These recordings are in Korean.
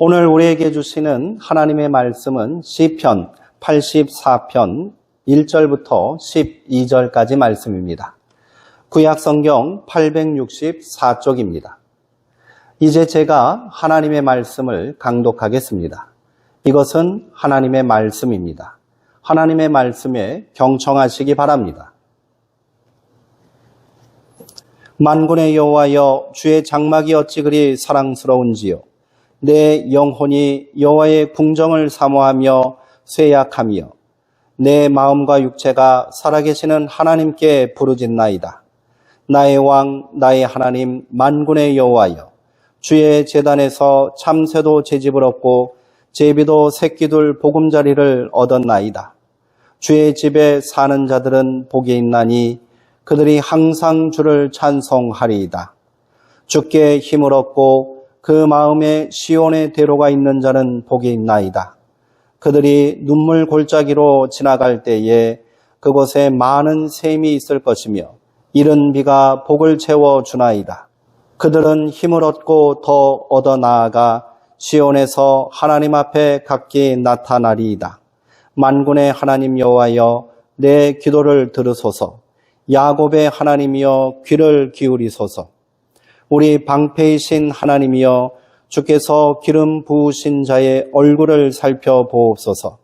오늘 우리에게 주시는 하나님의 말씀은 시편 84편 1절부터 12절까지 말씀입니다. 구약성경 864쪽입니다. 이제 제가 하나님의 말씀을 강독하겠습니다. 이것은 하나님의 말씀입니다. 하나님의 말씀에 경청하시기 바랍니다. 만군의 여호와여, 주의 장막이 어찌 그리 사랑스러운지요. 내 영혼이 여호와의 궁정을 사모하며 쇠약하며 내 마음과 육체가 살아계시는 하나님께 부르짖나이다. 나의 왕, 나의 하나님, 만군의 여호와여, 주의 제단에서 참새도 제집을 얻고 제비도 새끼둘 보금자리를 얻었나이다. 주의 집에 사는 자들은 복이 있나니 그들이 항상 주를 찬송하리이다. 주께 힘을 얻고 그 마음에 시온의 대로가 있는 자는 복이 있나이다. 그들이 눈물 골짜기로 지나갈 때에 그곳에 많은 샘이 있을 것이며 이른 비가 복을 채워 주나이다. 그들은 힘을 얻고 더 얻어 나아가 시온에서 하나님 앞에 각기 나타나리이다. 만군의 하나님 여호와여, 내 기도를 들으소서. 야곱의 하나님이여, 귀를 기울이소서. 우리 방패이신 하나님이여, 주께서 기름 부으신 자의 얼굴을 살펴보옵소서.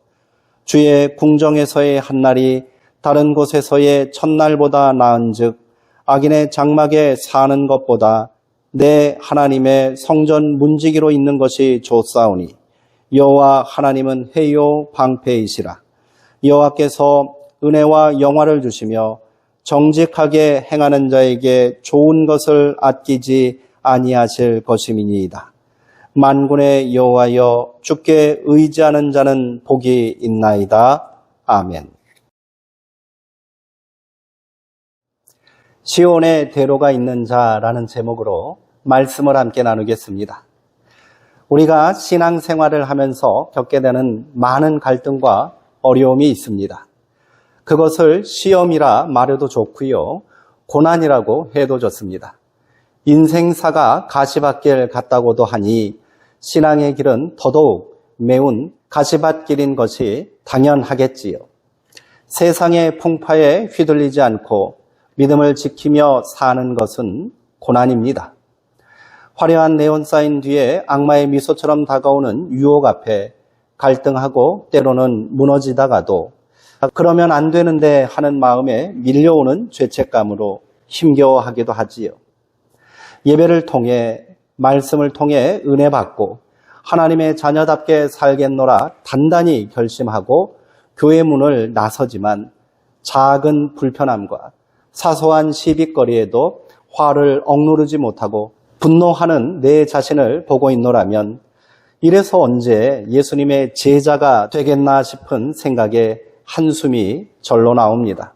주의 궁정에서의 한날이 다른 곳에서의 첫날보다 나은즉 악인의 장막에 사는 것보다 내 하나님의 성전 문지기로 있는 것이 좋사오니 여호와 하나님은 해요 방패이시라. 여호와께서 은혜와 영화를 주시며 정직하게 행하는 자에게 좋은 것을 아끼지 아니하실 것임이니이다. 만군의 여호와여, 주께 의지하는 자는 복이 있나이다. 아멘. 시온의 대로가 있는 자라는 제목으로 말씀을 함께 나누겠습니다. 우리가 신앙생활을 하면서 겪게 되는 많은 갈등과 어려움이 있습니다. 그것을 시험이라 말해도 좋고요, 고난이라고 해도 좋습니다. 인생사가 가시밭길 같다고도 하니 신앙의 길은 더더욱 매운 가시밭길인 것이 당연하겠지요. 세상의 풍파에 휘둘리지 않고 믿음을 지키며 사는 것은 고난입니다. 화려한 네온사인 뒤에 악마의 미소처럼 다가오는 유혹 앞에 갈등하고 때로는 무너지다가도 그러면 안 되는데 하는 마음에 밀려오는 죄책감으로 힘겨워하기도 하지요. 예배를 통해, 말씀을 통해 은혜 받고 하나님의 자녀답게 살겠노라 단단히 결심하고 교회 문을 나서지만 작은 불편함과 사소한 시비거리에도 화를 억누르지 못하고 분노하는 내 자신을 보고 있노라면 이래서 언제 예수님의 제자가 되겠나 싶은 생각에 한숨이 절로 나옵니다.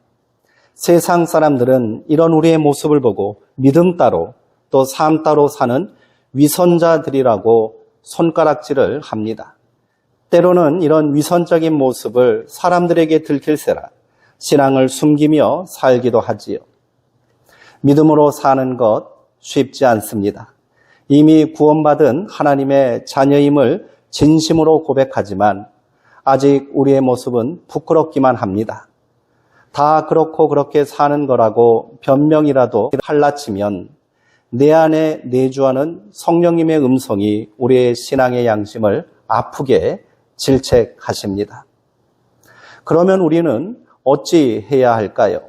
세상 사람들은 이런 우리의 모습을 보고 믿음 따로 또 삶 따로 사는 위선자들이라고 손가락질을 합니다. 때로는 이런 위선적인 모습을 사람들에게 들킬세라 신앙을 숨기며 살기도 하지요. 믿음으로 사는 것 쉽지 않습니다. 이미 구원받은 하나님의 자녀임을 진심으로 고백하지만 아직 우리의 모습은 부끄럽기만 합니다. 다 그렇고 그렇게 사는 거라고 변명이라도 할라치면 내 안에 내주하는 성령님의 음성이 우리의 신앙의 양심을 아프게 질책하십니다. 그러면 우리는 어찌 해야 할까요?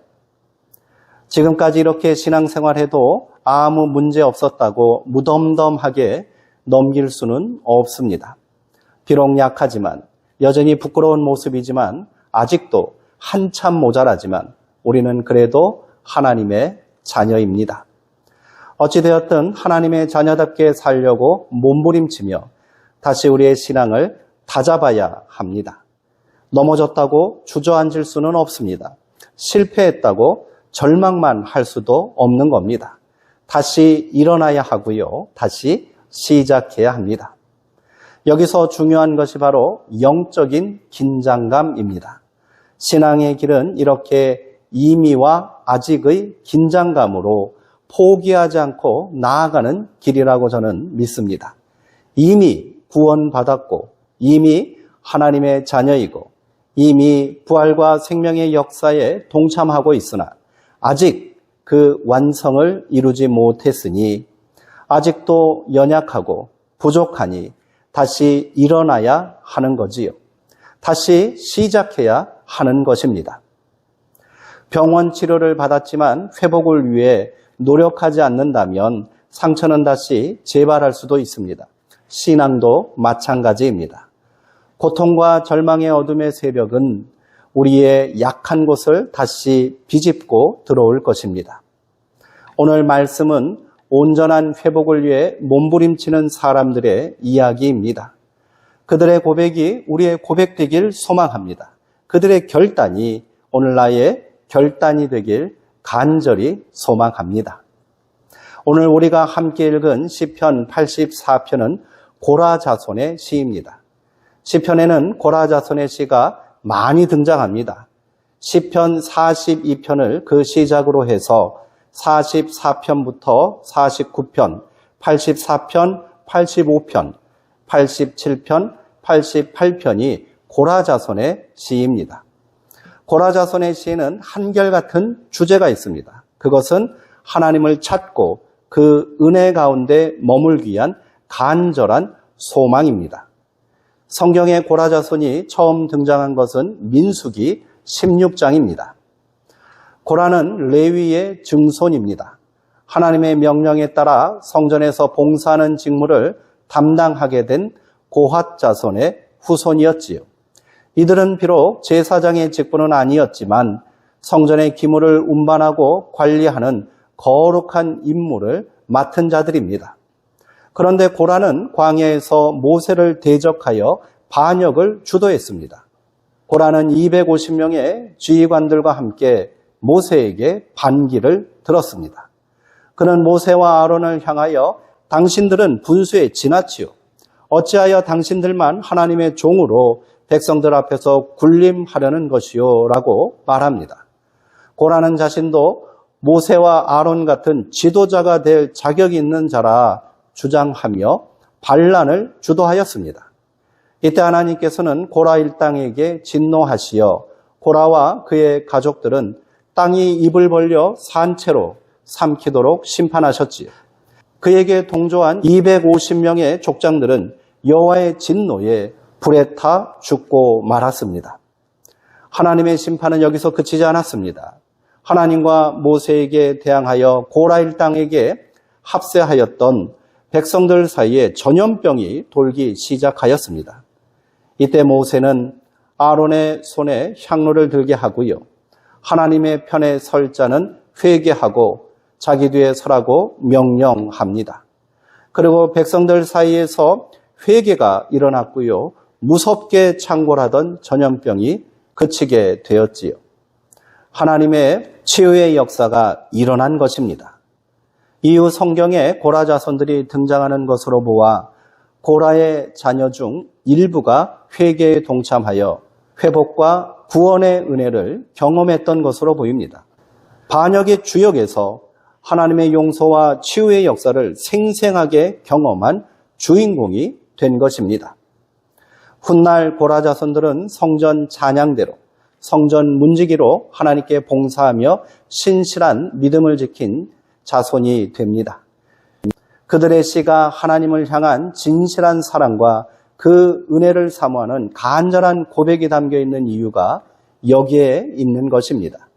지금까지 이렇게 신앙생활해도 아무 문제 없었다고 무덤덤하게 넘길 수는 없습니다. 비록 약하지만 여전히 부끄러운 모습이지만 아직도 한참 모자라지만 우리는 그래도 하나님의 자녀입니다. 어찌되었든 하나님의 자녀답게 살려고 몸부림치며 다시 우리의 신앙을 다잡아야 합니다. 넘어졌다고 주저앉을 수는 없습니다. 실패했다고 절망만 할 수도 없는 겁니다. 다시 일어나야 하고요. 다시 시작해야 합니다. 여기서 중요한 것이 바로 영적인 긴장감입니다. 신앙의 길은 이렇게 이미와 아직의 긴장감으로 포기하지 않고 나아가는 길이라고 저는 믿습니다. 이미 구원받았고 이미 하나님의 자녀이고 이미 부활과 생명의 역사에 동참하고 있으나 아직 그 완성을 이루지 못했으니 아직도 연약하고 부족하니 다시 일어나야 하는 거지요. 다시 시작해야 하는 것입니다. 병원 치료를 받았지만 회복을 위해 노력하지 않는다면 상처는 다시 재발할 수도 있습니다. 신앙도 마찬가지입니다. 고통과 절망의 어둠의 새벽은 우리의 약한 곳을 다시 비집고 들어올 것입니다. 오늘 말씀은 온전한 회복을 위해 몸부림치는 사람들의 이야기입니다. 그들의 고백이 우리의 고백되길 소망합니다. 그들의 결단이 오늘 나의 결단이 되길 간절히 소망합니다. 오늘 우리가 함께 읽은 시편 84편은 고라자손의 시입니다. 시편에는 고라자손의 시가 많이 등장합니다. 시편 42편을 그 시작으로 해서 44편부터 49편, 84편, 85편, 87편, 88편이 고라자손의 시입니다. 고라자손의 시에는 한결같은 주제가 있습니다. 그것은 하나님을 찾고 그 은혜 가운데 머물기 위한 간절한 소망입니다. 성경에 고라자손이 처음 등장한 것은 민수기 16장입니다. 고라는 레위의 증손입니다. 하나님의 명령에 따라 성전에서 봉사하는 직무를 담당하게 된 고핫 자손의 후손이었지요. 이들은 비록 제사장의 직분은 아니었지만 성전의 기물을 운반하고 관리하는 거룩한 임무를 맡은 자들입니다. 그런데 고라는 광야에서 모세를 대적하여 반역을 주도했습니다. 고라는 250명의 지휘관들과 함께 모세에게 반기를 들었습니다. 그는 모세와 아론을 향하여 당신들은 분수에 지나치요. 어찌하여 당신들만 하나님의 종으로 백성들 앞에서 군림하려는 것이요 라고 말합니다. 고라는 자신도 모세와 아론 같은 지도자가 될 자격이 있는 자라 주장하며 반란을 주도하였습니다. 이때 하나님께서는 고라 일당에게 진노하시어 고라와 그의 가족들은 땅이 입을 벌려 산채로 삼키도록 심판하셨지요. 그에게 동조한 250명의 족장들은 여호와의 진노에 불에 타 죽고 말았습니다. 하나님의 심판은 여기서 그치지 않았습니다. 하나님과 모세에게 대항하여 고라 일당에게 합세하였던 백성들 사이에 전염병이 돌기 시작하였습니다. 이때 모세는 아론의 손에 향로를 들게 하고요. 하나님의 편에 설 자는 회개하고 자기 뒤에 서라고 명령합니다. 그리고 백성들 사이에서 회개가 일어났고요. 무섭게 창궐하던 전염병이 그치게 되었지요. 하나님의 치유의 역사가 일어난 것입니다. 이후 성경에 고라 자손들이 등장하는 것으로 보아 고라의 자녀 중 일부가 회개에 동참하여 회복과 구원의 은혜를 경험했던 것으로 보입니다. 반역의 주역에서 하나님의 용서와 치유의 역사를 생생하게 경험한 주인공이 된 것입니다. 훗날 고라 자손들은 성전 찬양대로 성전 문지기로 하나님께 봉사하며 신실한 믿음을 지킨 자손이 됩니다. 그들의 씨가 하나님을 향한 진실한 사랑과 그 은혜를 사모하는 간절한 고백이 담겨 있는 이유가 여기에 있는 것입니다.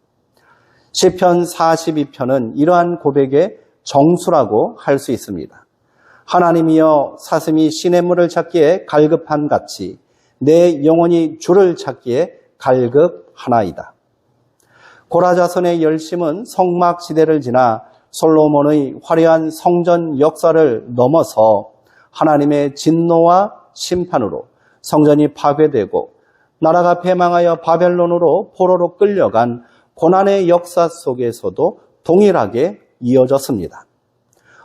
시편 42편은 이러한 고백의 정수라고 할 수 있습니다. 하나님이여 사슴이 시냇물을 찾기에 갈급한 같이 내 영혼이 주를 찾기에 갈급하나이다. 고라 자손의 열심은 성막 시대를 지나 솔로몬의 화려한 성전 역사를 넘어서 하나님의 진노와 심판으로 성전이 파괴되고 나라가 패망하여 바벨론으로 포로로 끌려간 고난의 역사 속에서도 동일하게 이어졌습니다.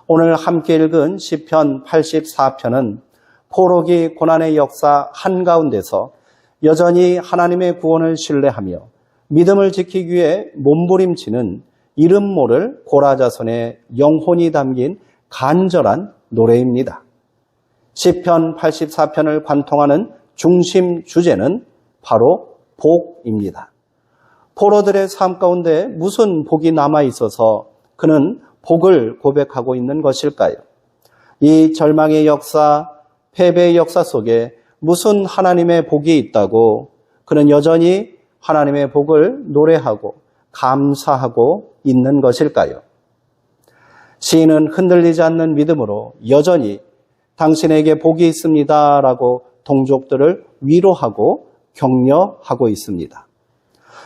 오늘 함께 읽은 시편 84편은 포로기 고난의 역사 한가운데서 여전히 하나님의 구원을 신뢰하며 믿음을 지키기 위해 몸부림치는 이름 모를 고라 자손의 영혼이 담긴 간절한 노래입니다. 시편 84편을 관통하는 중심 주제는 바로 복입니다. 포로들의 삶 가운데 무슨 복이 남아 있어서 그는 복을 고백하고 있는 것일까요? 이 절망의 역사, 패배의 역사 속에 무슨 하나님의 복이 있다고 그는 여전히 하나님의 복을 노래하고 감사하고 있는 것일까요? 시인은 흔들리지 않는 믿음으로 여전히 당신에게 복이 있습니다라고 동족들을 위로하고 격려하고 있습니다.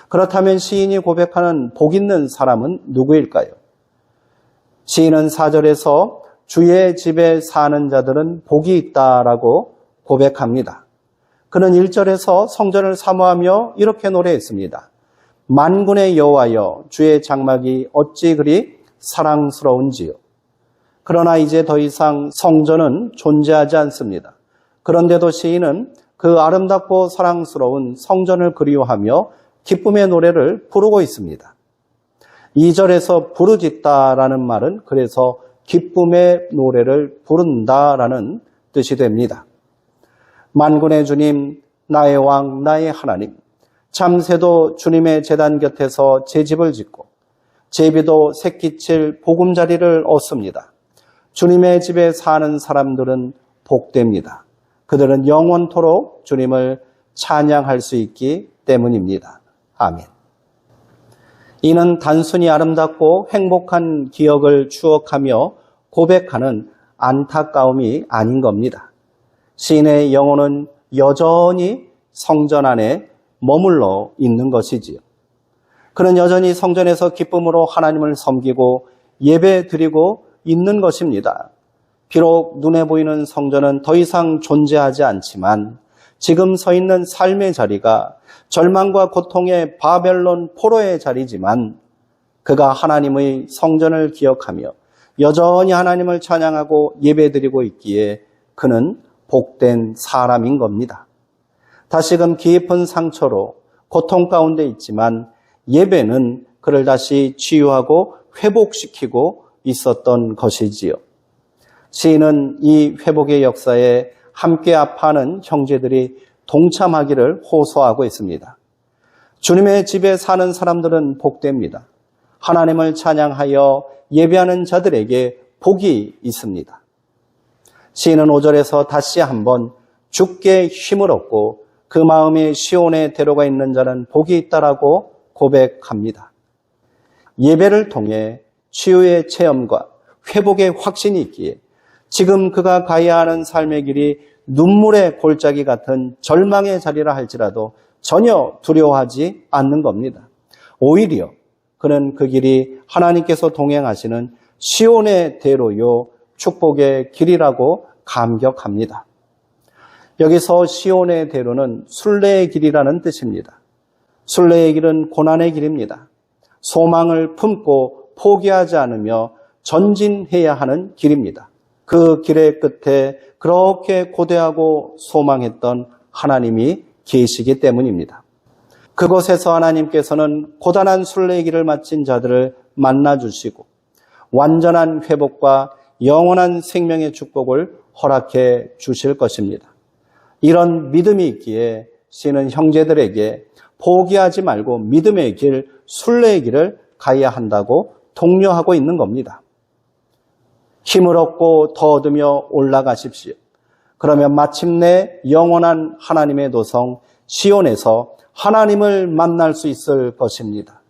그렇다면 시인이 고백하는 복 있는 사람은 누구일까요? 시인은 4절에서 주의 집에 사는 자들은 복이 있다라고 고백합니다. 그는 1절에서 성전을 사모하며 이렇게 노래했습니다. 만군의 여호와여 주의 장막이 어찌 그리 사랑스러운지요. 그러나 이제 더 이상 성전은 존재하지 않습니다. 그런데도 시인은 그 아름답고 사랑스러운 성전을 그리워하며 기쁨의 노래를 부르고 있습니다. 2절에서 부르짖다라는 말은 그래서 기쁨의 노래를 부른다라는 뜻이 됩니다. 만군의 주님, 나의 왕, 나의 하나님, 참새도 주님의 제단 곁에서 제 집을 짓고 제비도 새끼칠 보금자리를 얻습니다. 주님의 집에 사는 사람들은 복됩니다. 그들은 영원토록 주님을 찬양할 수 있기 때문입니다. 아멘. 이는 단순히 아름답고 행복한 기억을 추억하며 고백하는 안타까움이 아닌 겁니다. 시인의 영혼은 여전히 성전 안에 머물러 있는 것이지요. 그는 여전히 성전에서 기쁨으로 하나님을 섬기고 예배 드리고 있는 것입니다. 비록 눈에 보이는 성전은 더 이상 존재하지 않지만 지금 서 있는 삶의 자리가 절망과 고통의 바벨론 포로의 자리지만 그가 하나님의 성전을 기억하며 여전히 하나님을 찬양하고 예배드리고 있기에 그는 복된 사람인 겁니다. 다시금 깊은 상처로 고통 가운데 있지만 예배는 그를 다시 치유하고 회복시키고 있었던 것이지요. 시인은 이 회복의 역사에 함께 아파하는 형제들이 동참하기를 호소하고 있습니다. 주님의 집에 사는 사람들은 복됩니다. 하나님을 찬양하여 예배하는 자들에게 복이 있습니다. 시인은 5절에서 다시 한번 주께 힘을 얻고 그 마음에 시온의 대로가 있는 자는 복이 있다라고 고백합니다. 예배를 통해 치유의 체험과 회복의 확신이 있기에 지금 그가 가야 하는 삶의 길이 눈물의 골짜기 같은 절망의 자리라 할지라도 전혀 두려워하지 않는 겁니다. 오히려 그는 그 길이 하나님께서 동행하시는 시온의 대로요 축복의 길이라고 감격합니다. 여기서 시온의 대로는 순례의 길이라는 뜻입니다. 순례의 길은 고난의 길입니다. 소망을 품고 포기하지 않으며 전진해야 하는 길입니다. 그 길의 끝에 그렇게 고대하고 소망했던 하나님이 계시기 때문입니다. 그곳에서 하나님께서는 고단한 순례의 길을 마친 자들을 만나주시고 완전한 회복과 영원한 생명의 축복을 허락해 주실 것입니다. 이런 믿음이 있기에 시인은 형제들에게 포기하지 말고 믿음의 길, 순례의 길을 가야 한다고 독려하고 있는 겁니다. 힘을 얻고 더 얻으며 올라가십시오. 그러면 마침내 영원한 하나님의 도성 시온에서 하나님을 만날 수 있을 것입니다.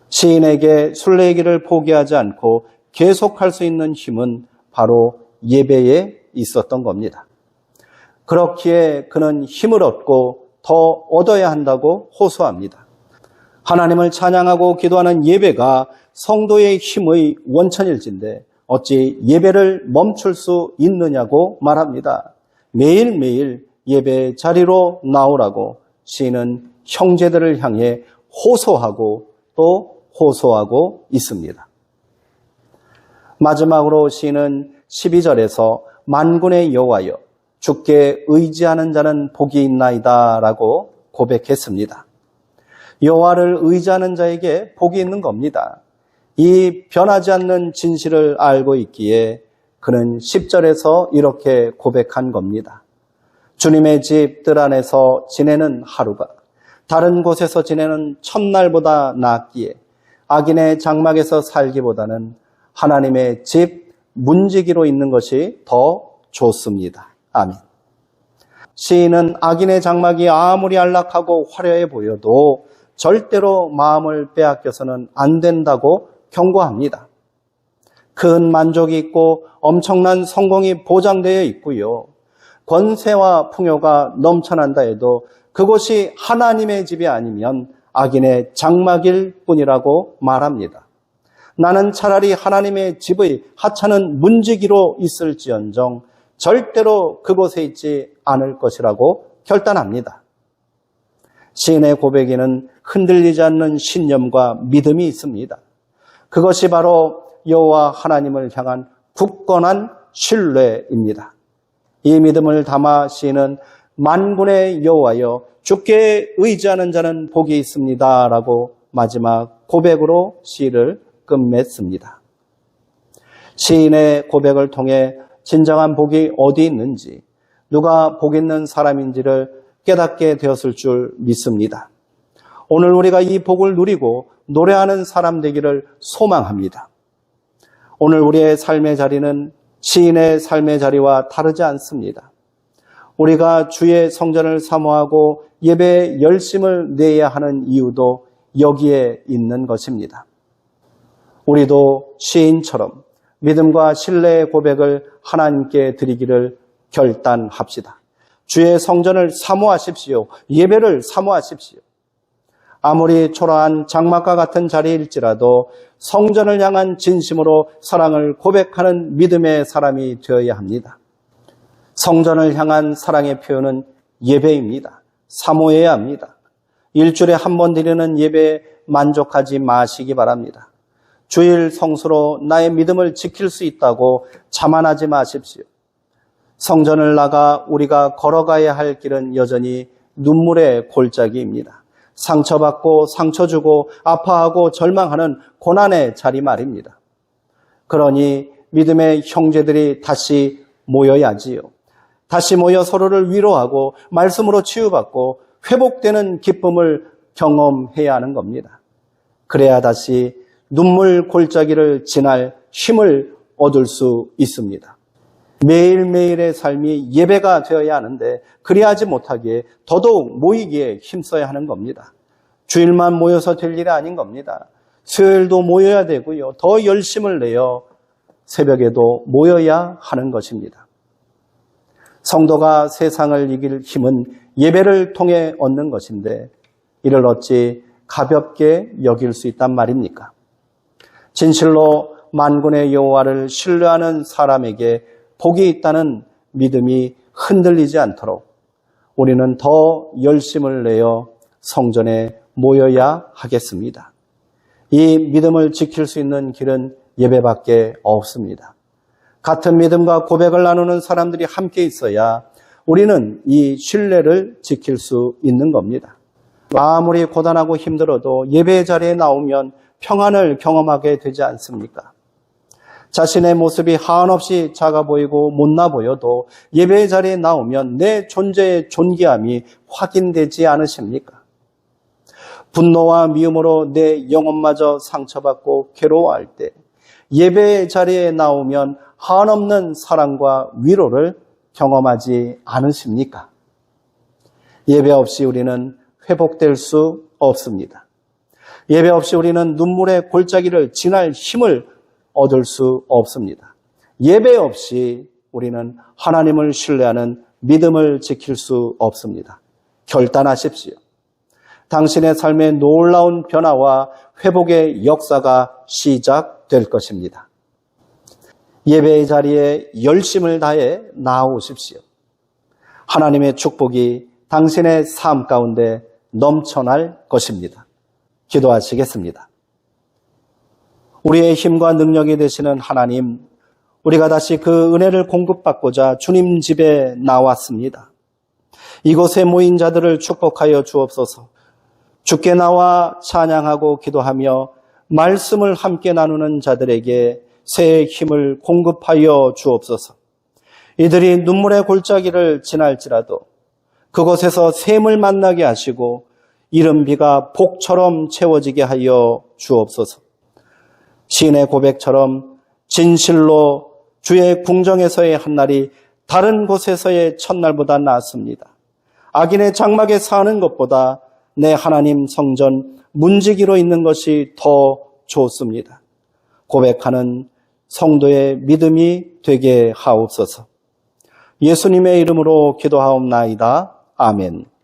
시인에게 순례의 길을 포기하지 않고 계속할 수 있는 힘은 바로 예배에 있었던 겁니다. 그렇기에 그는 힘을 얻고 더 얻어야 한다고 호소합니다. 하나님을 찬양하고 기도하는 예배가 성도의 힘의 원천일진데 어찌 예배를 멈출 수 있느냐고 말합니다. 매일매일 예배 자리로 나오라고 시인은 형제들을 향해 호소하고 또 호소하고 있습니다. 마지막으로 시인은 12절에서 만군의 여호와여 주께 의지하는 자는 복이 있나이다 라고 고백했습니다. 여호와를 의지하는 자에게 복이 있는 겁니다. 이 변하지 않는 진실을 알고 있기에 그는 10절에서 이렇게 고백한 겁니다. 주님의 집 뜰 안에서 지내는 하루가 다른 곳에서 지내는 첫날보다 낫기에 악인의 장막에서 살기보다는 하나님의 집 문지기로 있는 것이 더 좋습니다. 아멘. 시인은 악인의 장막이 아무리 안락하고 화려해 보여도 절대로 마음을 빼앗겨서는 안 된다고 경고합니다. 큰 만족이 있고 엄청난 성공이 보장되어 있고요. 권세와 풍요가 넘쳐난다 해도 그곳이 하나님의 집이 아니면 악인의 장막일 뿐이라고 말합니다. 나는 차라리 하나님의 집의 하찮은 문지기로 있을지언정 절대로 그곳에 있지 않을 것이라고 결단합니다. 시인의 고백에는 흔들리지 않는 신념과 믿음이 있습니다. 그것이 바로 여호와 하나님을 향한 굳건한 신뢰입니다. 이 믿음을 담아 시인은 만군의 여호와여 주께 의지하는 자는 복이 있습니다 라고 마지막 고백으로 시를 끝맺습니다. 시인의 고백을 통해 진정한 복이 어디 있는지, 누가 복 있는 사람인지를 깨닫게 되었을 줄 믿습니다. 오늘 우리가 이 복을 누리고 노래하는 사람 되기를 소망합니다. 오늘 우리의 삶의 자리는 시인의 삶의 자리와 다르지 않습니다. 우리가 주의 성전을 사모하고 예배에 열심을 내야 하는 이유도 여기에 있는 것입니다. 우리도 시인처럼 믿음과 신뢰의 고백을 하나님께 드리기를 결단합시다. 주의 성전을 사모하십시오. 예배를 사모하십시오. 아무리 초라한 장막과 같은 자리일지라도 성전을 향한 진심으로 사랑을 고백하는 믿음의 사람이 되어야 합니다. 성전을 향한 사랑의 표현은 예배입니다. 사모해야 합니다. 일주일에 한 번 드리는 예배에 만족하지 마시기 바랍니다. 주일 성수로 나의 믿음을 지킬 수 있다고 자만하지 마십시오. 성전을 나가 우리가 걸어가야 할 길은 여전히 눈물의 골짜기입니다. 상처받고 상처 주고 아파하고 절망하는 고난의 자리 말입니다. 그러니 믿음의 형제들이 다시 모여야지요. 다시 모여 서로를 위로하고 말씀으로 치유받고 회복되는 기쁨을 경험해야 하는 겁니다. 그래야 다시 눈물 골짜기를 지날 힘을 얻을 수 있습니다. 매일매일의 삶이 예배가 되어야 하는데 그리하지 못하기에 더더욱 모이기에 힘써야 하는 겁니다. 주일만 모여서 될 일이 아닌 겁니다. 수요일도 모여야 되고요. 더 열심을 내어 새벽에도 모여야 하는 것입니다. 성도가 세상을 이길 힘은 예배를 통해 얻는 것인데 이를 어찌 가볍게 여길 수 있단 말입니까? 진실로 만군의 여호와를 신뢰하는 사람에게 복이 있다는 믿음이 흔들리지 않도록 우리는 더 열심을 내어 성전에 모여야 하겠습니다. 이 믿음을 지킬 수 있는 길은 예배밖에 없습니다. 같은 믿음과 고백을 나누는 사람들이 함께 있어야 우리는 이 신뢰를 지킬 수 있는 겁니다. 아무리 고단하고 힘들어도 예배 자리에 나오면 평안을 경험하게 되지 않습니까? 자신의 모습이 한없이 작아 보이고 못나 보여도 예배 자리에 나오면 내 존재의 존귀함이 확인되지 않으십니까? 분노와 미움으로 내 영혼마저 상처받고 괴로워할 때 예배 자리에 나오면 한없는 사랑과 위로를 경험하지 않으십니까? 예배 없이 우리는 회복될 수 없습니다. 예배 없이 우리는 눈물의 골짜기를 지날 힘을 얻을 수 없습니다. 예배 없이 우리는 하나님을 신뢰하는 믿음을 지킬 수 없습니다. 결단하십시오. 당신의 삶의 놀라운 변화와 회복의 역사가 시작될 것입니다. 예배의 자리에 열심을 다해 나아오십시오. 하나님의 축복이 당신의 삶 가운데 넘쳐날 것입니다. 기도하시겠습니다. 우리의 힘과 능력이 되시는 하나님, 우리가 다시 그 은혜를 공급받고자 주님 집에 나왔습니다. 이곳에 모인 자들을 축복하여 주옵소서. 주께 나와 찬양하고 기도하며 말씀을 함께 나누는 자들에게 새 힘을 공급하여 주옵소서. 이들이 눈물의 골짜기를 지날지라도 그곳에서 샘을 만나게 하시고 이른 비가 복처럼 채워지게 하여 주옵소서. 시인의 고백처럼 진실로 주의 궁정에서의 한날이 다른 곳에서의 첫날보다 낫습니다. 악인의 장막에 사는 것보다 내 하나님 성전 문지기로 있는 것이 더 좋습니다. 고백하는 성도의 믿음이 되게 하옵소서. 예수님의 이름으로 기도하옵나이다. 아멘.